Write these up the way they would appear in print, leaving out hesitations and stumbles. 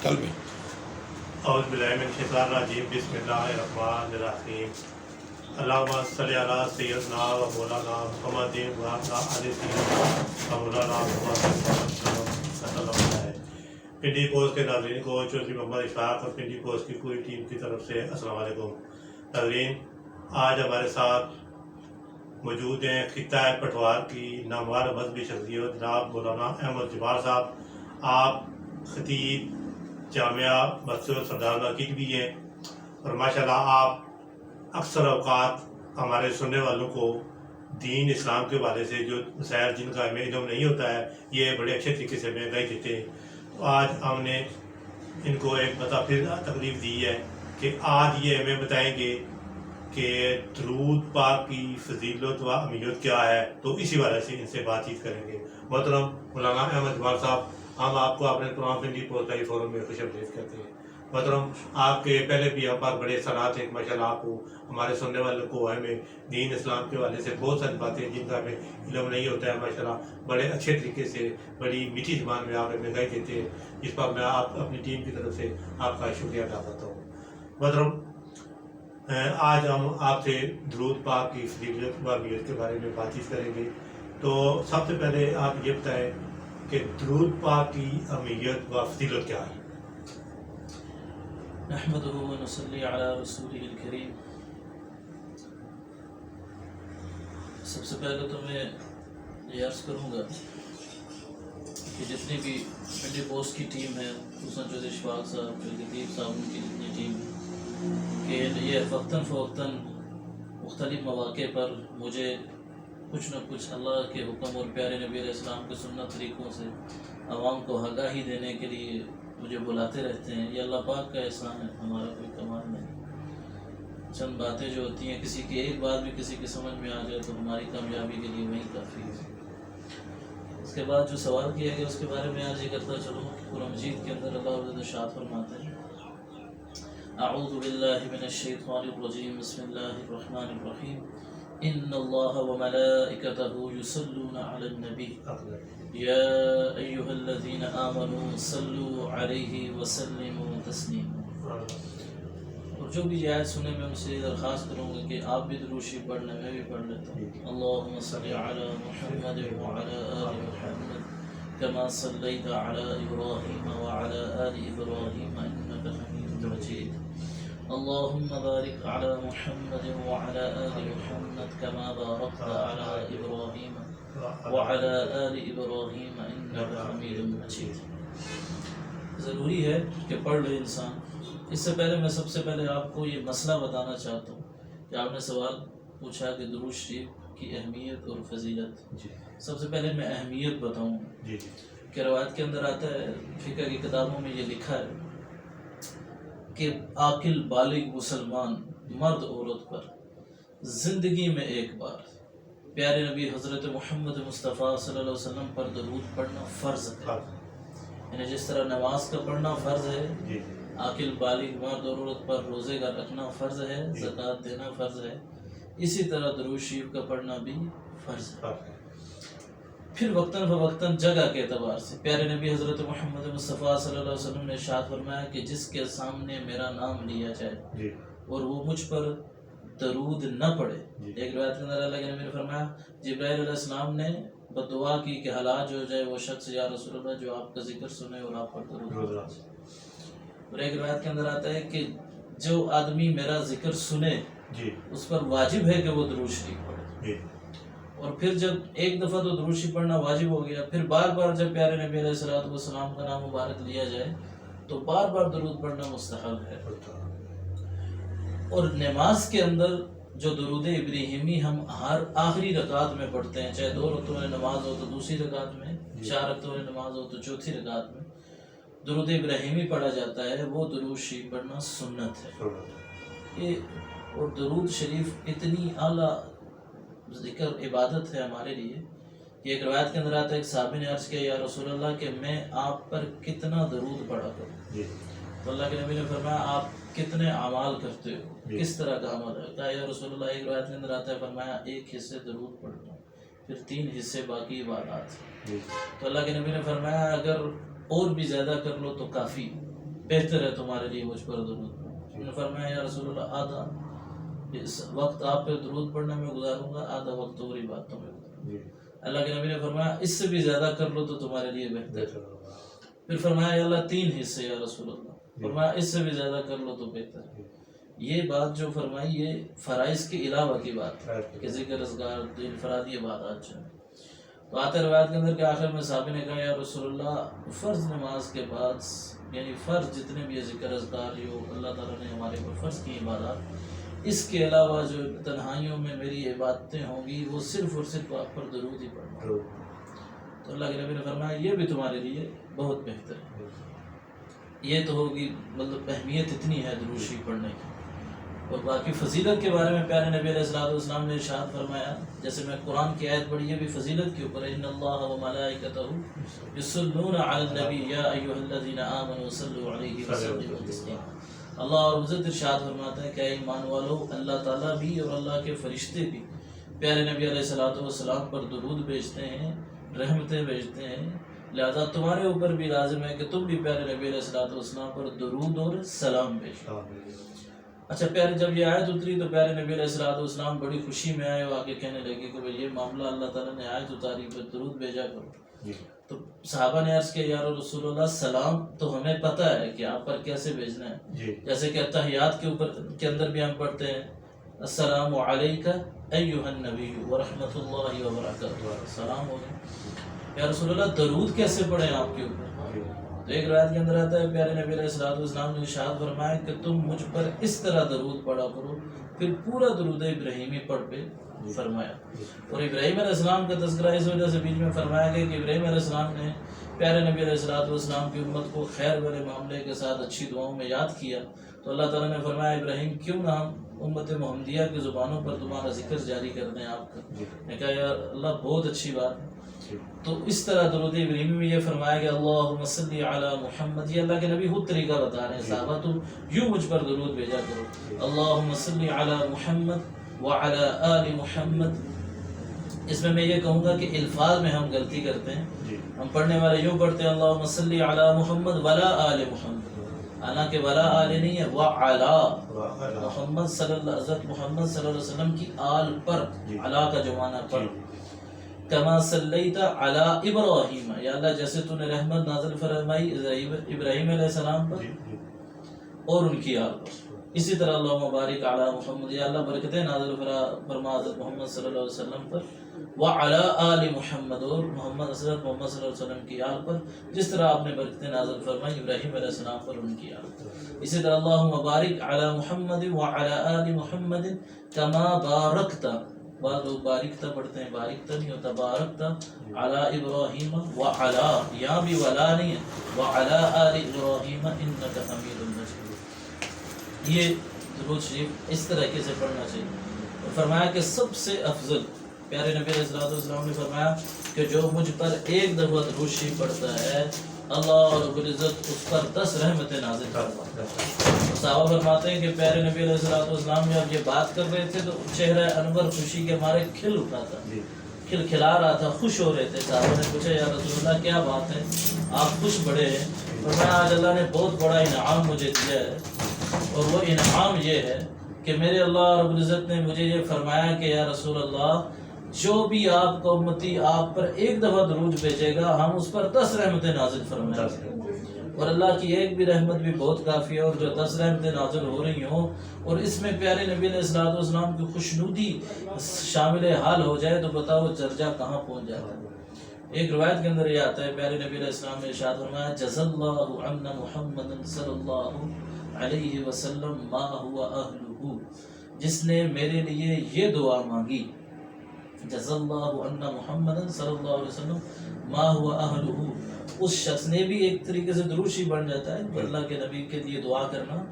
کل میں اعوذ باللہ من الشیطان الرجیم بسم اللہ الرحمن الرحیم اللہم صلی علی سیدنا و مولانا محمد و علی سیدنا و مولانا محمد صلی اللہ علیہ وسلم۔ پنڈی پوسٹ کے ناظرین کو چودھری محمد اشفاق اور پنڈی پوسٹ کی پوری ٹیم کی طرف سے السلام علیکم۔ ناظرین، آج ہمارے ساتھ موجود ہیں خطہ پٹوار کی نامور مذہبی شخصیت جناب مولانا احمد جبار صاحب۔ آپ خطیب جامعہ مسجد سردار عقید بھی ہیں اور ماشاءاللہ آپ اکثر اوقات ہمارے سننے والوں کو دین اسلام کے حوالے سے جو مسائل جن کا ہمیں علم نہیں ہوتا ہے یہ بڑے اچھے طریقے سے ہمیں آگاہی دیتے ہیں۔ تو آج ہم نے ان کو ایک پھر تکلیف دی ہے کہ آج یہ ہمیں بتائیں گے کہ درود پاک کی فضیلت و اہمیت کیا ہے، تو اسی وجہ سے ان سے بات چیت کریں گے۔ محترم مولانا احمد جبار صاحب، ہم آپ کو اپنے پروگرام پنڈی پوسٹ فورم میں خوش آمدید کہتے ہیں۔ محترم، آپ کے پہلے بھی ہم پر بڑے اثرات ہیں، ماشاءاللہ آپ کو ہمارے سننے والوں کو ہمیں دین اسلام کے حوالے سے بہت ساری باتیں جن کا ہمیں علم نہیں ہوتا ہے، ماشاءاللہ بڑے اچھے طریقے سے بڑی میٹھی زبان میں آپ ہمیں گاہی دیتے ہیں، جس پر میں آپ اپنی ٹیم کی طرف سے آپ کا شکریہ ادا کرتا ہوں۔ محترم، آج ہم آپ سے درود پاک کی فضیلت و اہمیت کے بارے میں بات چیت کریں گے۔ تو سب سے پہلے آپ یہ بتائیں کہ درود پاک کی اہمیت و فضیلت کیا ہے؟ نحمده ونصلي على رسوله الكريم۔ سب سے پہلے تو میں یہ عرض کروں گا کہ جتنی بھی پنڈی پوسٹ کی ٹیم ہے، خصوصاً چودھری اشفاق صاحب، چودھری لطیف صاحب، ان کی جتنی ٹیم ہے، کہ یہ وقتاً فوقتاً مختلف مواقع پر مجھے کچھ نہ کچھ اللہ کے حکم اور پیارے نبی علیہ السلام کے سنت طریقوں سے عوام کو آگاہی دینے کے لیے مجھے بلاتے رہتے ہیں۔ یہ اللہ پاک کا احسان ہے، ہمارا کوئی کمال نہیں۔ چند باتیں جو ہوتی ہیں، کسی کی ایک بات بھی کسی کی سمجھ میں آ جائے تو ہماری کامیابی کے لیے وہی کافی ہے۔ اس کے بعد جو سوال کیا گیا اس کے بارے میں آج یہ کرتا چلوں کہ قرآن مجید کے اندر اللہ عز و جل ارشاد فرماتے ہیں، اعوذ باللہ من الشیطان الرجیم، بسم اللہ الرحمن الرحیم، ان اللہ وملائکتہ یصلون علی النبی یا ایہا الذین آمنوا صلوا علیہ وسلموا تسلیما۔ اور جو بھی یہ آیت سنے میں ان سے درخواست کروں گا کہ آپ بھی درود شریف پڑھ لیں، میں بھی پڑھ لیتا ہوں۔ اللہم صلی علی محمد وعلی آل محمد کما صلیت علی ابراہیم وعلی آل ابراہیم انک حمید مجید۔ اللہم بارک علی محمد وعلی آل محمد کما بارکت علی ابراہیم وعلی آل ابراہیم انک حمید مجید۔ ضروری ہے کہ پڑھ لے انسان۔ اس سے پہلے میں سب سے پہلے آپ کو یہ مسئلہ بتانا چاہتا ہوں کہ آپ نے سوال پوچھا کہ درود شریف کی اہمیت اور فضیلت۔ سب سے پہلے میں اہمیت بتاؤں کہ روایت کے اندر آتا ہے، فقہ کی کتابوں میں یہ لکھا ہے کہ عاقل بالغ مسلمان مرد عورت پر زندگی میں ایک بار پیارے نبی حضرت محمد مصطفیٰ صلی اللہ علیہ وسلم پر درود پڑھنا فرض ہے۔ یعنی جس طرح نماز کا پڑھنا فرض ہے، عاقل بالغ مرد اور عورت پر روزے کا رکھنا فرض ہے، زکوٰۃ دینا فرض ہے، اسی طرح درود شریف کا پڑھنا بھی فرض ہے۔ پھر وقتاً فوقتاً جگہ کے اعتبار سے پیارے نبی حضرت محمد مصطفیٰ صلی اللہ علیہ وسلم نے ارشاد فرمایا کہ جس کے سامنے میرا نام لیا جائے اور وہ مجھ پر درود نہ پڑھے، ایک روایت کے اندر اللہ کے نبی نے فرمایا جبرائیل علیہ السلام نے بدعا کی کہ ہلاک ہو جائے وہ شخص یا رسول اللہ جو آپ کا ذکر سنے اور آپ پر درود پڑھے۔ اور ایک روایت کے اندر آتا ہے کہ جو آدمی میرا ذکر سنے اس پر واجب ہے کہ وہ درود شریف پڑھے۔ اور پھر جب ایک دفعہ تو درود شریف پڑھنا واجب ہو گیا، پھر بار بار جب پیارے نبی علیہ السلام کا نام مبارک لیا جائے تو بار بار درود پڑھنا مستحب ہے۔ اور نماز کے اندر جو درود ابراہیمی ہم ہر آخری رکعت میں پڑھتے ہیں، چاہے 2 رکعتوں میں نماز ہو تو دوسری رکعت میں، 4 رکعتوں میں نماز ہو تو چوتھی رکعت میں درود ابراہیمی پڑھا جاتا ہے، وہ درود شریف پڑھنا سنت ہے۔ اور درود شریف اتنی اعلیٰ ذکر عبادت ہے ہمارے لیے کہ ایک روایت کے اندر آتا ہے، ایک صحابی نے عرض کیا یا رسول اللہ کہ میں آپ پر کتنا درود پڑھا کروں؟ تو اللہ کے نبی نے فرمایا آپ کتنے اعمال کرتے ہو، کس طرح کا عمل ہے؟ کہا یا رسول اللہ، ایک روایت کے اندر آتا ہے فرمایا 1 حصے درود پڑھتا ہوں، پھر 3 حصے باقی عبادات۔ تو اللہ کے نبی نے فرمایا اگر اور بھی زیادہ کر لو تو کافی، بہتر ہے تمہارے لیے مجھ پر درود پڑھنا. انہوں نے فرمایا یا رسول اللہ آدھا اس وقت آپ پہ درود پڑھنے میں گزاروں گا, آدھا وقت دوسری باتوں میں گزاروں گا. اللہ کے نبی نے فرمایا اس سے بھی زیادہ کر لو تو تمہارے لیے بہتر ہے. پھر فرمایا یا اللہ 3 حصے یا رسول اللہ. فرمایا اس سے بھی زیادہ کر لو تو بہتر ہے. یہ بات جو فرمائی یہ فرائض کے علاوہ کی بات ہے کہ ذکر اذکار انفرادی عبادات جو ہے. تو آتے روایت کے اندر کہ آخر میں صحابی نے کہا یا رسول اللہ فرض نماز کے بعد یعنی فرض جتنے بھی ذکر اذکار جو اللہ تعالیٰ نے ہمارے پر فرض کی عبادات, اس کے علاوہ جو تنہائیوں میں میری عبادتیں ہوں گی وہ صرف اور صرف آپ پر درود ہی پڑھنا. تو اللہ کے نبی نے فرمایا یہ بھی تمہارے لیے بہت بہتر ہے. یہ تو ہوگی مطلب اہمیت اتنی ہے درود شریف پڑھنے کی. اور باقی فضیلت کے بارے میں پیارے نبی علیہ الصلوۃ والسلام نے ارشاد فرمایا, جیسے میں قرآن کی آیت پڑھی یہ بھی فضیلت کے اوپر ہے, ان اللہ و ملائکتہ یصلون علی النبی یا ایھا الذین آمنوا صلوا علیہ وسلموا تسلیما. اللہ اور عزت ارشاد فرماتا ہے کہ اے ایمان والو, اللہ تعالیٰ بھی اور اللہ کے فرشتے بھی پیارے نبی علیہ الصلوۃ والسلام پر درود بھیجتے ہیں, رحمتیں بھیجتے ہیں. لہذا تمہارے اوپر بھی لازم ہے کہ تم بھی پیارے نبی علیہ الصلوۃ والسلام پر درود اور سلام بھیجو. اچھا پیارے جب یہ آیت اتری تو پیارے نبی علیہ الصلوۃ والسلام بڑی خوشی میں آئے, وہ آگے کہنے لگے کہ بھئی یہ معاملہ اللہ تعالیٰ نے آیت اتاری پر درود بھیجا کرو. تو صحابہ نے عرض کیا یا رسول اللہ سلام تو ہمیں پتہ ہے کہ آپ پر کیسے بھیجنا ہے, جیسے کہ اتحیات کے اوپر کے اندر بھی ہم پڑھتے ہیں السلام علیکہ ایھا النبی ورحمۃ اللہ وبرکاتہ, سلام ہو گیا. یا رسول اللہ درود کیسے پڑھیں آپ کے اوپر؟ تو ایک روایت کے اندر آتا ہے پیارے نبی علیہ الصلوۃ والسلام نے ارشاد فرمایا کہ تم مجھ پر اس طرح درود پڑھا کرو. پھر پورا درود ابراہیمی پڑھ پہ فرمایا. اور ابراہیم علیہ السلام کا تذکرہ اس وجہ سے بیچ میں فرمایا گیا کہ ابراہیم علیہ السلام نے پیارے نبی علیہ الصلوۃ والسلام کی امت کو خیر والے معاملے کے ساتھ اچھی دعاؤں میں یاد کیا. تو اللہ تعالیٰ نے فرمایا ابراہیم کیوں نہ ہم امت محمدیہ کی زبانوں پر تمہارا ذکر جاری کر دیں آپ کا. میں کہا یا اللہ بہت اچھی بات ہے. تو اس طرح درود ابراہیمی میں یہ فرمایا کہ اللہم صلی علی محمد, یہ اللہ کے نبی خود طریقہ بتا رہے ہیں صحابہ تم یوں مجھ پر درود بھیجا کرو. اللہم صلی علی محمد وعلی آل محمد. اس میں یہ کہوں گا کہ الفاظ میں ہم غلطی کرتے ہیں. ہم پڑھنے والے یوں پڑھتے ہیں اللہم صلی علی محمد ولا آل محمد, حالانکہ ولا آل نہیں ہے وعلی محمد صلی اللہ حضرت محمد صلی اللہ علیہ وسلم کی آل پر, علی کا جو معنی پر. کما صلیت علی ابراہیم, یا اللہ جیسے تو نے رحمت نازل فرمائی ابراہیم علیہ السلام پر اور ان کی آل پر, اسی طرح اللہم بارک علی محمد, یا اللہ برکتیں نازل فرما حضرت محمد صلی اللہ علیہ وسلم پر, وعلی آل محمد, اور محمد حضرت محمد صلی اللہ علیہ وسلم کی آل پر جس طرح آپ نے برکتیں نازل فرمائی ابراہیم علیہ السلام پر ان کی آل پر. اسی طرح اللہم بارک علی محمد وعلی آل محمد کما بارکت, بعض لوگ باریکتا پڑھتے ہیں, باریکتا نہیں ہوتا بارکتا علی ابراہیم وعلی, یہاں بھی ولا نہیں ہے, وعلی آل ابراہیم انک حمید مجید. یہ درود شریف اس طریقے سے پڑھنا چاہیے. اور فرمایا کہ سب سے افضل پیارے نبی علیہ الصلوۃ والسلام نے فرمایا کہ جو مجھ پر ایک دفعہ درود شریف پڑھتا ہے اللہ رب العزت اس پر 10 رحمتیں نازل کرتا ہے. صحابہ فرماتے ہیں کہ پیارے نبی علیہ الصلوۃ والسلام جب یہ بات کر رہے تھے تو چہرہ انور خوشی کے مارے کھل اٹھا تھا, کھلکھلا رہا تھا, خوش ہو رہے تھے. صحابہ نے پوچھا یا رسول اللہ کیا بات ہے, آپ خوش بڑے ہیں؟ فرمایا آج اللہ نے بہت بڑا انعام مجھے دیا ہے, اور وہ انعام یہ ہے کہ میرے اللہ رب العزت نے مجھے یہ فرمایا کہ یا رسول اللہ جو بھی آپ کا امتی آپ پر ایک دفعہ درود بھیجے گا ہم اس پر 10 رحمتیں نازل فرمائیں گے. اور اللہ کی ایک بھی رحمت بھی بہت کافی ہے, اور جو 10 رحمتیں نازل ہو رہی ہوں اور اس میں پیارے نبی علیہ الصلوۃ والسلام کی خوشنودی شامل حال ہو جائے تو بتاؤ درجہ کہاں پہنچ جاتا ہے. ایک روایت کے اندر یہ آتا ہے پیارے نبی علیہ السلام نے ارشاد فرمایا جزا اللہ عنا محمد صلی اللہ علیہ وسلم ما هو اہلہ, جس نے میرے لیے یہ دعا مانگی, جزا اللہ عنا محمد صلی اللہ علیہ وسلم ما هو اہلہ, اس شخص نے بھی ایک طریقے سے درود شریف بن جاتا ہے اللہ کے نبی کے لیے دعا کرنا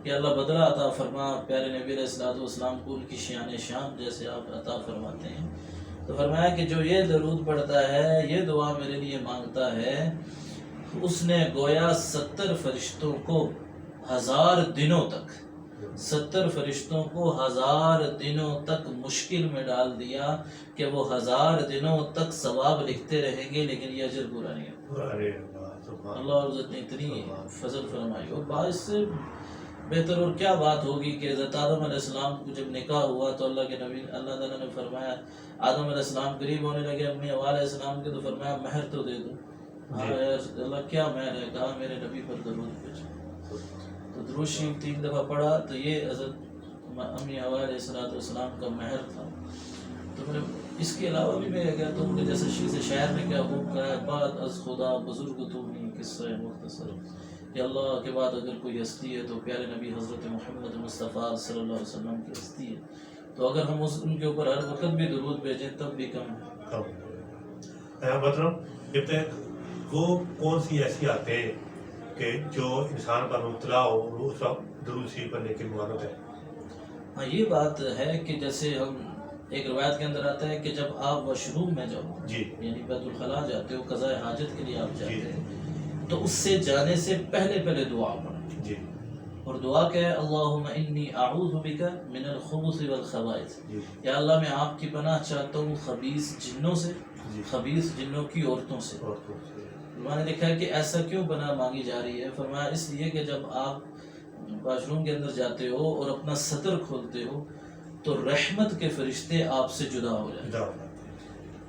کہ اللہ بدلہ عطا فرما پیارے نبی علیہ الصلوۃ والسلام کو ان کی شان شان جیسے آپ عطا فرماتے ہیں. تو فرمایا کہ جو یہ درود پڑھتا ہے یہ دعا میرے لیے مانگتا ہے اس نے گویا 70 فرشتوں کو 1000 دنوں تک 70 فرشتوں کو 1000 دنوں تک مشکل میں ڈال دیا کہ وہ 1000 دنوں تک ثواب لکھتے رہیں گے لیکن یہ اجر پورا نہیں ہوگا. اللہ عزت نے اتنی فضل فرمائی. اور باعث سے بہتر اور کیا بات ہوگی کہ حضرت آدم علیہ السلام کو جب نکاح ہوا تو اللہ کے نبی اللہ تعالیٰ نے فرمایا, آدم علیہ السلام قریب ہونے لگے امی حوا علیہ السلام کے, تو فرمایا مہر تو دے دو. اللہ کیا مہر ہے؟ کہا میرے نبی پر درود بھیجو. تو درود شریف 3 دفعہ پڑھا تو یہ حضرت امی حوا علیہ السلام کا مہر تھا. تو میں اس کے علاوہ بھی میں کہتا ہوں کہ جیسے شیخ شاعر نے کیا خوب کہا ہے, بعد از خدا بزرگ تو نہیں قصہ مختصر, کہ اللہ کے بعد اگر کوئی ہستی ہے تو پیارے نبی حضرت محمد مصطفیٰ صلی اللہ علیہ وسلم کی ہستی ہے. تو اگر ہم ان کے اوپر ہر وقت بھی درود بھیجیں تب بھی کم ہے. مطلب جب تک وہ کون سی ایسی آتے ہیں کہ جو انسان پر مبتلا ہو وہ اس وقت درود شریف پڑھنے کی ممانعت ہے؟ ہاں یہ بات ہے کہ جیسے ہم ایک روایت کے اندر آتا ہے کہ جب آپ واش روم میں جاؤ, یعنی بیت الخلاء جاتے ہو, قضاء حاجت کے لیے آپ جاتے ہیں, تو اس سے جانے سے پہلے دعا پڑھیں. اور دعا کیا ہے؟ اللہم انی اعوذ بک من الخبث والخبائث. یا اللہ میں آپ کی پناہ چاہتا ہوں خبیث جنوں سے, خبیث جنوں کی عورتوں سے. میں نے دیکھا ہے کہ ایسا کیوں پناہ مانگی جا رہی ہے؟ فرمایا اس لیے کہ جب آپ واش روم کے اندر جاتے ہو اور اپنا سطر کھولتے ہو تو رحمت کے فرشتے آپ سے جدا ہو جاتے ہیں,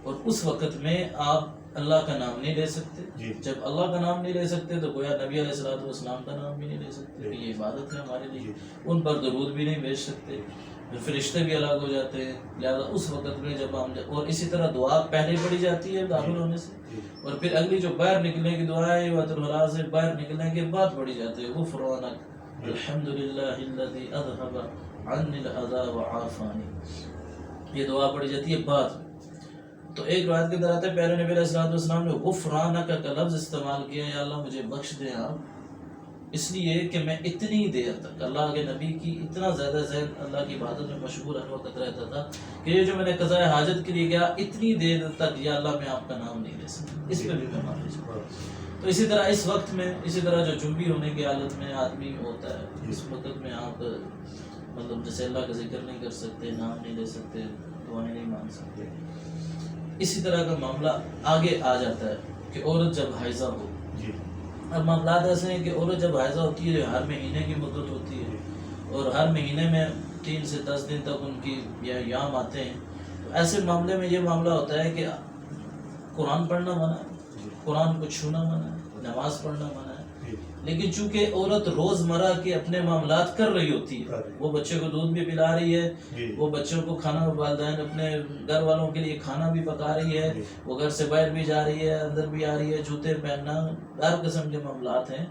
اور اس وقت میں آپ اللہ کا نام نہیں لے سکتے. جب اللہ کا نام نہیں لے سکتے تو گویا نبی علیہ السلام کا نام بھی نہیں لے سکتے, کہ یہ عبادت ہے ہمارے لیے. ان پر درود بھی نہیں بھیج سکتے, فرشتے بھی الگ ہو جاتے ہیں. لہذا اس وقت میں جب ہم, اور اسی طرح دعا پہلے پڑھی جاتی ہے داخل ہونے سے, اور پھر اگلی جو باہر نکلنے کی دعا ہے بیت الخلاء سے باہر نکلنے کے بعد پڑھی جاتی ہے غفرانک الحمدللہ الذی اذھب عنی الاذی وعافانی. یہ دعا پڑھی جاتی ہے بعد میں. تو ایک روایت کے اندر آتا ہے پیارے نبی علیہ السلام نے غفرانک کا لفظ استعمال کیا, یا اللہ مجھے بخش دیں آپ, اس لیے کہ میں اتنی دیر تک اللہ کے نبی کی اتنا زیادہ ذہن اللہ کی عبادت میں مشغول ہر وقت رہتا تھا کہ یہ جو میں نے قضاء حاجت کے لیے گیا اتنی دیر تک یا اللہ میں آپ کا نام نہیں لے سکتا. اس پہ بھی میں معافی چاہتا ہوں. تو اسی طرح اس وقت میں, اسی طرح جو جنبی ہونے کی حالت میں آدمی ہوتا ہے, اس وقت میں آپ مطلب جیسے اللہ کا ذکر نہیں کر سکتے, نام نہیں لے سکتے, دعائیں نہیں مانگ سکتے. اسی طرح کا معاملہ آگے آ جاتا ہے کہ عورت جب حائضہ ہو. اب معاملات ایسے ہیں کہ عورت جب حائضہ ہوتی ہے ہر مہینے کی مدت ہوتی ہے, اور ہر مہینے میں 3 سے 10 دن تک ان کی یا ایام آتے ہیں. تو ایسے معاملے میں یہ معاملہ ہوتا ہے کہ قرآن پڑھنا منع ہے, قرآن کو چھونا منع ہے, نماز پڑھنا منع ہے. لیکن چونکہ عورت روزمرہ کے اپنے معاملات کر رہی ہوتی ہے, وہ بچے کو دودھ بھی پلا رہی ہے, وہ بچوں کو کھانا, والدین اپنے گھر والوں کے لیے کھانا بھی پکا رہی ہے, وہ گھر سے باہر بھی جا رہی ہے, اندر بھی آ رہی ہے, جوتے پہننا, ہر قسم کے معاملات ہیں.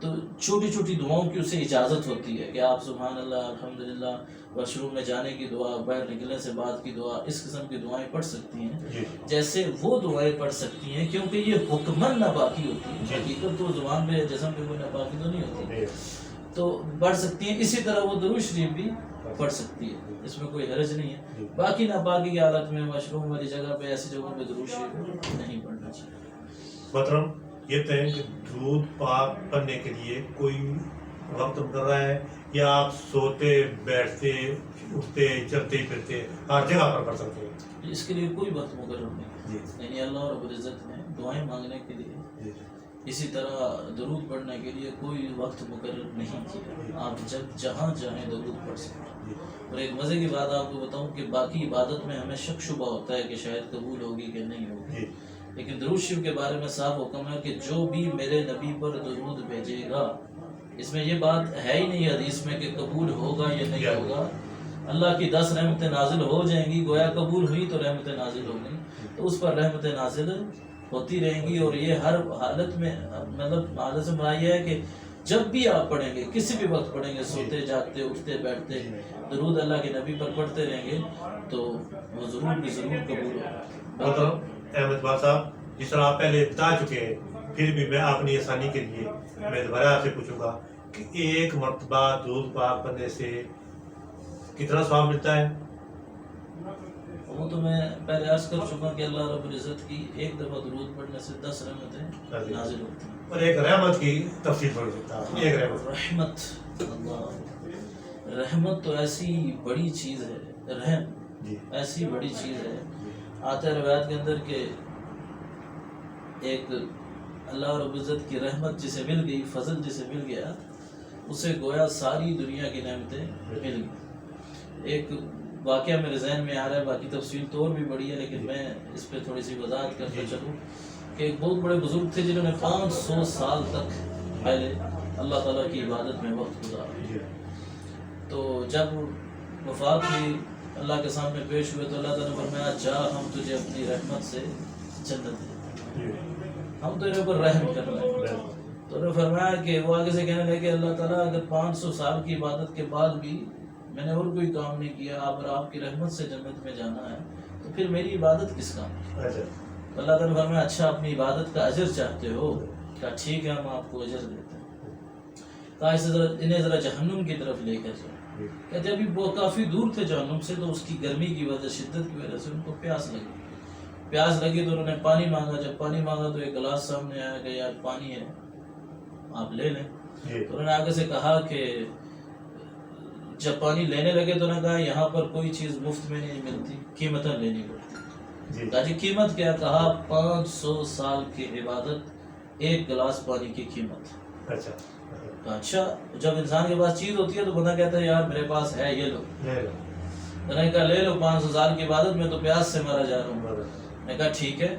تو چھوٹی چھوٹی دعاؤں کی اسے اجازت ہوتی ہے کہ آپ سبحان اللہ الحمدللہ, واش روم میں جانے کی دعا, باہر نکلنے سے بعد کی دعا, اس قسم کی دعائیں پڑھ سکتی ہیں. جیسے وہ دعائیں پڑھ سکتی ہیں کیونکہ یہ حکمن ناپاکی ہوتی ہے, حقیقت تو زبان پہ جسم پہ کوئی ناپاکی تو نہیں ہوتی, تو پڑھ سکتی ہیں. اسی طرح وہ درود شریف بھی پڑھ سکتی ہے, اس میں کوئی حرج نہیں ہے. باقی ناپاکی کی حالت میں واش روم والی جگہ پہ, ایسی جگہوں پہ درود شریف نہیں پڑھنا چاہیے. محترم یہ طے کہ درود پاک پڑھنے کے لیے کوئی وقت مقرر ہے یا آپ سوتے بیٹھتے اٹھتے چلتے پھرتے ہر جگہ پر پڑھ سکتے ہیں؟ اس کے لیے کوئی وقت مقرر نہیں. یعنی اللہ رب العزت نے دعائیں مانگنے کے لیے, اسی طرح درود پڑھنے کے لیے کوئی وقت مقرر نہیں کیا. آپ جب جہاں چاہیں درود پڑھ سکتے ہیں. اور ایک مزے کی بات آپ کو بتاؤں کہ باقی عبادت میں ہمیں شک شبہ ہوتا ہے کہ شاید قبول ہوگی کہ نہیں ہوگی, لیکن درود شریف کے بارے میں صاف حکم ہے کہ جو بھی میرے نبی پر درود بھیجے گا, اس میں یہ بات ہے ہی نہیں حدیث میں کہ قبول ہوگا یا نہیں ہوگا. اللہ کی 10 رحمتیں نازل ہو جائیں گی, گویا قبول ہوئی تو رحمتیں نازل ہو گئیں, تو اس پر رحمتیں نازل ہوتی رہیں گی. اور یہ ہر حالت میں, مطلب حالت سے مراد یہ ہے کہ جب بھی آپ پڑھیں گے, کسی بھی وقت پڑھیں گے, سوتے جاگتے اٹھتے بیٹھتے, درود اللہ کے نبی پر پڑھتے رہیں گے تو وہ ضرور بھی ضرور قبول ہوگا. احمد بار صاحب, جس طرح آپ پہلے بتا چکے ہیں, پھر بھی میں اپنی آسانی کے لیے میں دوبارہ آپ سے پوچھوں گا کہ ایک مرتبہ درود پاک پڑھنے سے کتنا ثواب ملتا ہے؟ وہ تو میں پہلے عرض کر چکا کہ اللہ رب العزت کی ایک دفعہ درود پڑھنے سے 10 رحمتیں نازل ہوتی ہیں. اور ایک رحمت کی تفصیل پڑھ سکتا ہے. ایک رحمت, اللہ رحمت تو ایسی بڑی چیز ہے, رحم ایسی بڑی چیز ہے. آتا ہے روایت کے اندر کہ ایک اللہ رب العزت کی رحمت جسے مل گئی، فضل جسے مل گیا، اسے گویا ساری دنیا کی نعمتیں مل گئی۔ ایک واقعہ میرے ذہن میں آ رہا ہے، باقی تفصیل تو اور بھی بڑی ہے، لیکن میں اس پہ تھوڑی سی وضاحت کرتا چلوں کہ ایک بہت بڑے بزرگ تھے جنہوں نے 500 سال تک پہلے اللہ تعالیٰ کی عبادت میں وقت گزارا۔ تو جب وفات ہوئی، اللہ کے سامنے پیش ہوئے تو اللہ تعالیٰ نے فرمایا جا ہم تجھے اپنی رحمت سے جنت دیں، ہم تیرے اوپر رحم کر رہے ہیں۔ تو انہوں نے فرمایا کہ وہ آگے سے کہنے لگے اللہ تعالیٰ اگر 500 سال کی عبادت کے بعد بھی میں نے اور کوئی کام نہیں کیا، آپ کی رحمت سے جنت میں جانا ہے، تو پھر میری عبادت کس کام کی؟ تو اللہ تعالیٰ نے فرمایا اچھا اپنی عبادت کا اجر چاہتے ہو؟ کہا ٹھیک ہے ہم آپ کو اجر دیتے ہیں۔ کہا انہیں ذرا جہنم کی طرف لے کر جاؤ۔ کہتے ابھی وہ کافی دور تھے جہنم سے، تو اس کی گرمی کی وجہ، شدت کی وجہ سے ان کو پیاس لگی تو انہوں نے پانی مانگا۔ جب پانی مانگا تو ایک گلاس سامنے آیا کہ یار پانی ہے آپ لے لیں۔ تو انہوں نے آگے سے کہا کہ جب پانی لینے لگے تو انہوں نے کہا یہاں پر کوئی چیز مفت میں نہیں ملتی، قیمتیں لینی پڑتی۔ کہا جی قیمت کیا؟ کہا 500 سال کی عبادت، ایک گلاس پانی کی قیمت۔ اچھا جب انسان کے پاس چیز ہوتی ہے تو بندہ کہتا ہے یار میرے پاس ہے یہ لو، میں نے کہا لے لو، 500 سال کی عبادت میں تو پیاس سے مرا جا رہا ہوں۔ میں نے کہا ٹھیک ہے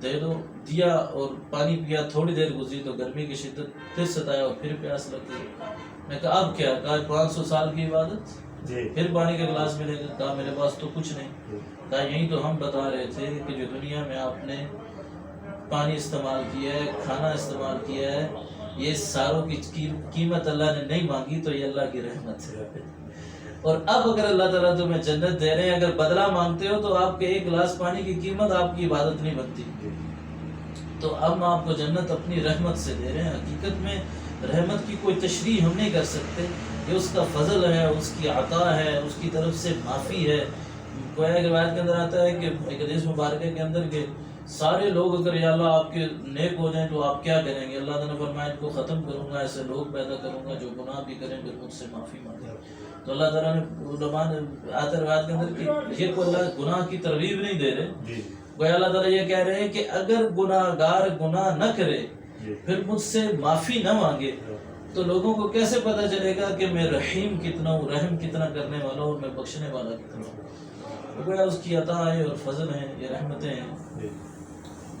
دے دو، دیا اور پانی پیا۔ تھوڑی دیر گزری تو گرمی کی شدت پھر ستایا اور پھر پیاس لگ گئی۔ میں نے کہا اب کیا؟ کہا 500 سال کی عبادت، پھر پانی کا گلاس ملے گا۔ کہا میرے پاس تو کچھ نہیں۔ کہا یہی تو ہم بتا رہے تھے کہ جو دنیا میں آپ نے پانی استعمال کیا ہے، کھانا استعمال کیا ہے، یہ ساروں کی قیمت اللہ نے نہیں مانگی، تو یہ اللہ کی رحمت ہے۔ اور اب اگر اللہ تعالیٰ تمہیں جنت دے رہے ہیں، اگر بدلہ مانگتے ہو تو آپ کے ایک گلاس پانی کی قیمت آپ کی عبادت نہیں بنتی، تو ہم آپ کو جنت اپنی رحمت سے دے رہے ہیں۔ حقیقت میں رحمت کی کوئی تشریح ہم نہیں کر سکتے، یہ اس کا فضل ہے، اس کی عطا ہے، اس کی طرف سے معافی ہے۔ کوئی ایک روایت کے اندر آتا ہے کہ ایک حدیث مبارکہ کے اندر کہ سارے لوگ اگر یا اللہ آپ کے نیک ہو جائیں تو آپ کیا کریں گے؟ اللہ تعالیٰ نے فرمایا ان کو ختم کروں گا، ایسے لوگ پیدا کروں گا جو گناہ بھی کریں پھر مجھ سے معافی مانگیں۔ تو اللہ تعالیٰ نے علماء نے آتا روایت کے اندر کہ یہ کوئی اللہ گناہ کی ترغیب نہیں دے رہے، وہ اللہ تعالیٰ یہ کہہ رہے ہیں کہ اگر گناہ گار گناہ نہ کرے پھر مجھ سے معافی نہ مانگے تو لوگوں کو کیسے پتہ چلے گا کہ میں رحیم کتنا ہوں، رحم کتنا کرنے والا ہوں، میں بخشنے والا کتنا ہوں۔ گویا اس کی عطا ہے اور فضل ہیں، یہ رحمتیں ہیں۔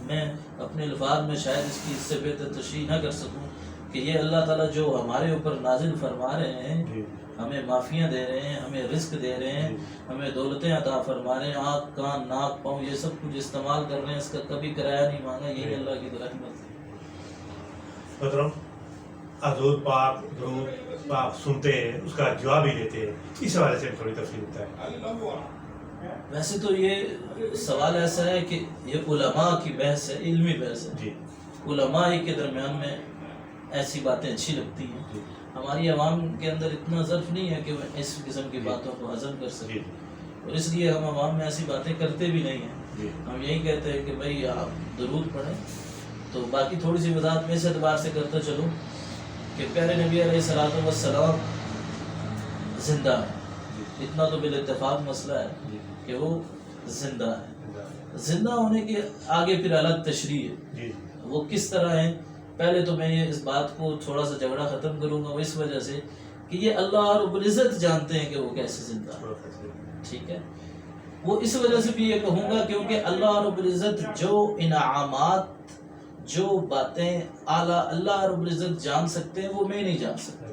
میں اپنے الفاظ میں شاید اس کی اس سے بہتر تشریح نہ کر سکوں کہ یہ اللہ تعالیٰ جو ہمارے اوپر نازل فرما رہے ہیں، ہمیں معافیاں دے رہے ہیں، ہمیں رزق دے رہے ہیں، ہمیں دولتیں عطا فرما رہے ہیں، آنکھ کان ناک پاؤں یہ سب کچھ استعمال کر رہے ہیں، اس کا کبھی کرایہ نہیں مانگا، یہی اللہ کی رحمت ہے۔ محترم حضور پاک درود پاک سنتے ہیں، اس کا جواب ہی دیتے ہیں، اس حوالے سے تھوڑی تفصیل بتائیں۔ ویسے تو یہ سوال ایسا ہے کہ یہ علماء کی بحث ہے، علمی بحث ہے، علماء ہی کے درمیان میں ایسی باتیں اچھی لگتی ہیں۔ ہماری عوام کے اندر اتنا ظرف نہیں ہے کہ وہ اس قسم کی باتوں کو ہضم کر سکیں، اور اس لیے ہم عوام میں ایسی باتیں کرتے بھی نہیں ہیں۔ ہم یہی کہتے ہیں کہ بھائی آپ درود پڑھیں۔ تو باقی تھوڑی سی وضاحت میں اس اعتبار سے کرتا چلوں کہ پیارے نبی علیہ الصلوۃ والسلام زندہ ہے، اتنا تو بالاتفاق مسئلہ ہے کہ وہ زندہ ہے۔ زندہ ہونے کے آگے پھر الگ تشریح ہے، وہ کس طرح ہیں۔ پہلے تو میں یہ اس بات کو تھوڑا سا جھگڑا ختم کروں گا، وہ اس وجہ سے کہ یہ اللہ رب العزت جانتے ہیں کہ وہ کیسے زندہ ہے، ٹھیک ہے۔ وہ اس وجہ سے بھی یہ کہوں گا کیونکہ اللہ رب العزت جو انعامات، جو باتیں اعلیٰ اللہ رب العزت جان سکتے ہیں وہ میں نہیں جان سکتا،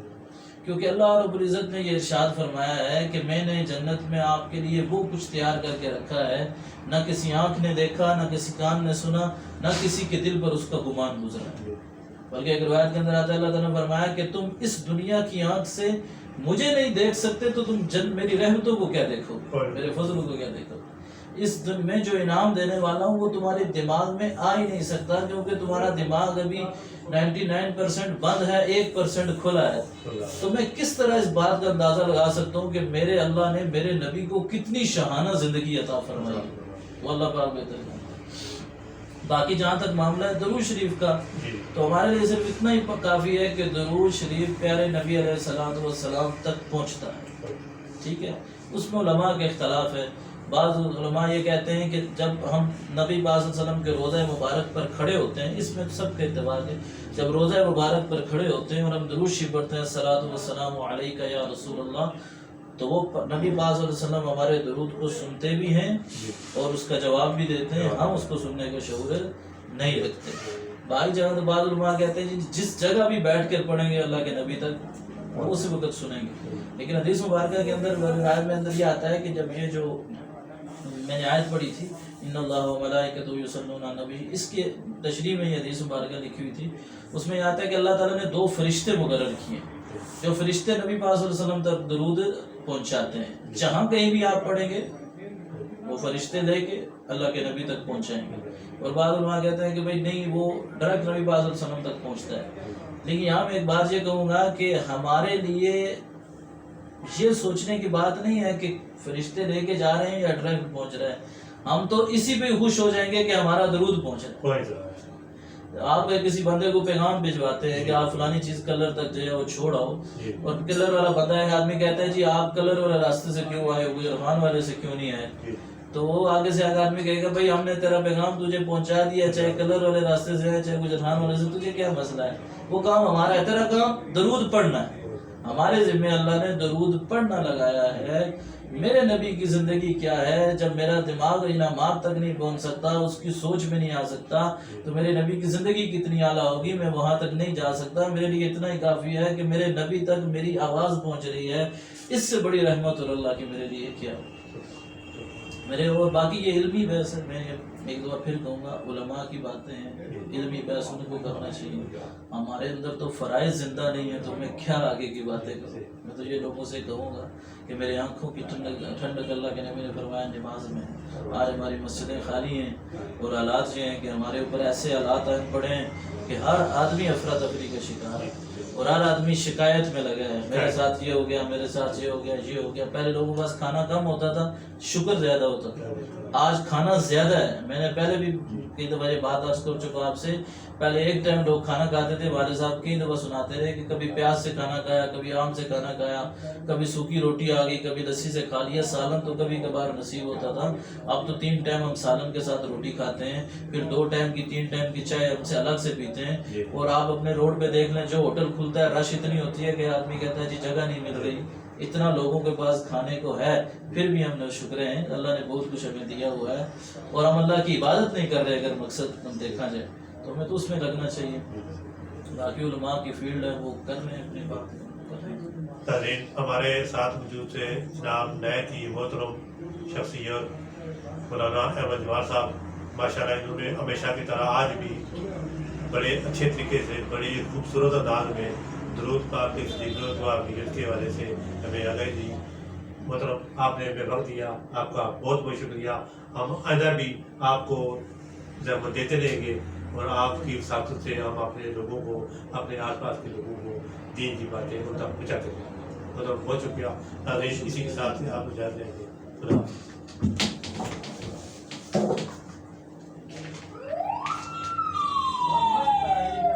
کیونکہ اللہ رب العزت نے یہ ارشاد فرمایا ہے کہ میں نے جنت میں آپ کے لیے وہ کچھ تیار کر کے رکھا ہے، نہ کسی آنکھ نے دیکھا، نہ کسی کان نے سنا، نہ کسی کے دل پر اس کا گمان گزرا ہے۔ بلکہ ایک روایت کے اندر آتا ہے اللہ تعالیٰ نے فرمایا کہ تم اس دنیا کی آنکھ سے مجھے نہیں دیکھ سکتے تو تم میری رحمتوں کو کیا دیکھو گے، میرے فضلوں کو کیا دیکھو گے۔ اس دن میں جو انعام دینے والا ہوں وہ تمہارے دماغ میں آ ہی نہیں سکتا، کیونکہ تمہارا دماغ ابھی 99% بند ہے، 1% کھلا ہے۔ تو میں کس طرح اس بات کا اندازہ لگا سکتا ہوں کہ میرے اللہ نے میرے نبی کو کتنی شاہانہ زندگی عطا فرمائی، وہ اللہ پاک بہتر جانتا ہے۔ باقی جہاں تک معاملہ ہے درود شریف کا، تو ہمارے لیے صرف اتنا ہی کافی ہے کہ درود شریف پیارے نبی علیہ السلام تک پہنچتا ہے، ٹھیک ہے۔ اس میں علماء کا اختلاف ہے، بعض علماء یہ کہتے ہیں کہ جب ہم نبی پاک صلی اللہ علیہ وسلم کے روضہ مبارک پر کھڑے ہوتے ہیں، اس میں سب کا اتفاق ہے، جب روضہ مبارک پر کھڑے ہوتے ہیں اور ہم درود شریف پڑھتے ہیں الصلاۃ والسلام علیک یا رسول اللہ، تو وہ نبی پاک صلی اللہ علیہ وسلم ہمارے درود کو سنتے بھی ہیں اور اس کا جواب بھی دیتے ہیں، ہم اس کو سننے کا شعور نہیں رکھتے۔ باقی جگہ تو بعض علماء کہتے ہیں جس جگہ بھی بیٹھ کر پڑھیں گے اللہ کے نبی تک وہ اسی وقت سنیں گے، لیکن حدیث مبارکہ کے اندر روایت میں اندر یہ آتا ہے کہ جب یہ جو میں نے آیت پڑھی تھی ان اللہ و ملائکتہ یصلون علی النبی، اس کے تشریح میں یہ حدیث مبارکہ لکھی ہوئی تھی، اس میں یہ آتا ہے کہ اللہ تعالیٰ نے 2 فرشتے مقرر کیے جو فرشتے نبی پاک صلی اللہ علیہ وسلم تک درود پہنچاتے ہیں، جہاں کہیں بھی آپ پڑھیں گے وہ فرشتے لے کے اللہ کے نبی تک پہنچائیں گے۔ اور بعض علماء کہتے ہیں کہ بھئی نہیں، وہ ڈائریکٹ نبی پاک صلی اللہ علیہ وسلم تک پہنچتا ہے، لیکن یہاں میں ایک بات یہ کہوں گا کہ ہمارے لیے یہ سوچنے کی بات نہیں ہے کہ فرشتے لے کے جا رہے ہیں یا ڈائریکٹ پہنچ رہے ہیں، ہم تو اسی پہ خوش ہو جائیں گے کہ ہمارا درود پہنچ رہا ہے۔ آپ کسی بندے کو پیغام بھجواتے ہیں کہ آپ فلانی چیز کلر تک جو ہے وہ چھوڑ آؤ، اور کلر والا بندہ ہے، آدمی کہتا ہے جی آپ کلر والے راستے سے کیوں آئے، گجران والے سے کیوں نہیں آئے، تو وہ آگے سے آگے آدمی کہے گا بھائی ہم نے تیرا پیغام تجھے پہنچا دیا، چاہے کلر والے راستے سے ہے چاہے گجران والے سے، تجھے کیا مسئلہ ہے، وہ کام ہمارا ہے، تیرا کام درود پڑھنا ہے، ہمارے ذمہ اللہ نے درود پڑھنا لگایا ہے۔ میرے نبی کی زندگی کیا ہے، جب میرا دماغ انعامات تک نہیں پہنچ سکتا، اس کی سوچ میں نہیں آ سکتا، تو میرے نبی کی زندگی کتنی اعلیٰ ہوگی، میں وہاں تک نہیں جا سکتا۔ میرے لیے اتنا ہی کافی ہے کہ میرے نبی تک میری آواز پہنچ رہی ہے، اس سے بڑی رحمت اللہ کی میرے لیے کیا ہو میرے۔ اور باقی یہ علمی بحث ہے، میں ایک دو پھر کہوں گا، علماء کی باتیں ہیں، علمی بحث ان کو کرنا چاہیے۔ ہمارے اندر تو فرائض زندہ نہیں ہے تو میں کیا آگے کی باتیں کروں۔ میں تو یہ لوگوں سے کہوں گا کہ میرے آنکھوں کی ٹھنڈک اللہ کے نبی نے فرمایا نماز میں۔ آج ہماری مسجدیں خالی ہیں اور حالات یہ ہیں کہ ہمارے اوپر ایسے حالات آئے پڑے ہیں کہ ہر آدمی افراتفری کا شکار ہے اور ہر آدمی شکایت میں لگا ہے، میرے ساتھ یہ ہو گیا، میرے ساتھ یہ ہو گیا، یہ ہو گیا۔ پہلے لوگوں کے پاس کھانا کم ہوتا تھا، شکر زیادہ ہوتا تھا، آج کھانا زیادہ ہے۔ میں نے پہلے بھی کئی دفعہ یہ بات عرض کر چکا آپ سے، پہلے ایک ٹائم لوگ کھانا کھاتے تھے، والد صاحب کئی دفعہ سناتے رہے کہ کبھی پیاز سے کھانا کھایا، کبھی آم سے کھانا کھایا، کبھی سوکھی روٹی آ گئی، کبھی لسی سے کھا لیا، سالن تو کبھی کبھار نصیب ہوتا تھا۔ اب تو 3 ٹائم ہم سالن کے ساتھ روٹی کھاتے ہیں، پھر 2 ٹائم کی 3 ٹائم کی چائے ہم سے الگ سے پیتے ہیں۔ اور آپ اپنے روڈ پہ دیکھ لیں، جو ہوٹل کھلتا ہے رش اتنی ہوتی ہے کہ آدمی کہتا ہے جی جگہ نہیں مل رہی، اتنا لوگوں کے پاس کھانے کو ہے، پھر بھی ہم نے شکر ہیں، اللہ نے بہت کچھ ہمیں دیا ہوا ہے، اور ہم اللہ کی عبادت نہیں کر رہے۔ اگر مقصد ہم دیکھا جائے تو ہمیں تو اس میں لگنا چاہیے۔ باقی علماء کی فیلڈ ہے، وہ کر رہے ہیں اپنی بات کر رہے ہیں۔ ترین ہمارے ساتھ موجود سے جناب نئے کی محترم شخصیت مولانا احمد جوار صاحب، ماشاءاللہ انہوں نے ہمیشہ کی طرح آج بھی بڑے اچھے طریقے سے، بڑی خوبصورت انداز میں درود پاک کی فضیلت و اہمیت کے حوالے سے ہمیں آگاہی دی۔ محترم آپ نے ہمیں وقت دیا، آپ کا بہت بہت شکریہ۔ ہم آئندہ بھی آپ کو زحمت دیتے رہیں گے اور آپ کی ساخت سے ہم اپنے لوگوں کو، اپنے آس پاس کے لوگوں کو دین کی باتیں ان تک پہنچاتے رہیں گے۔ بہت شکریہ۔ اسی کے ساتھ آپ اجازت دیں گے۔ خدا حافظ۔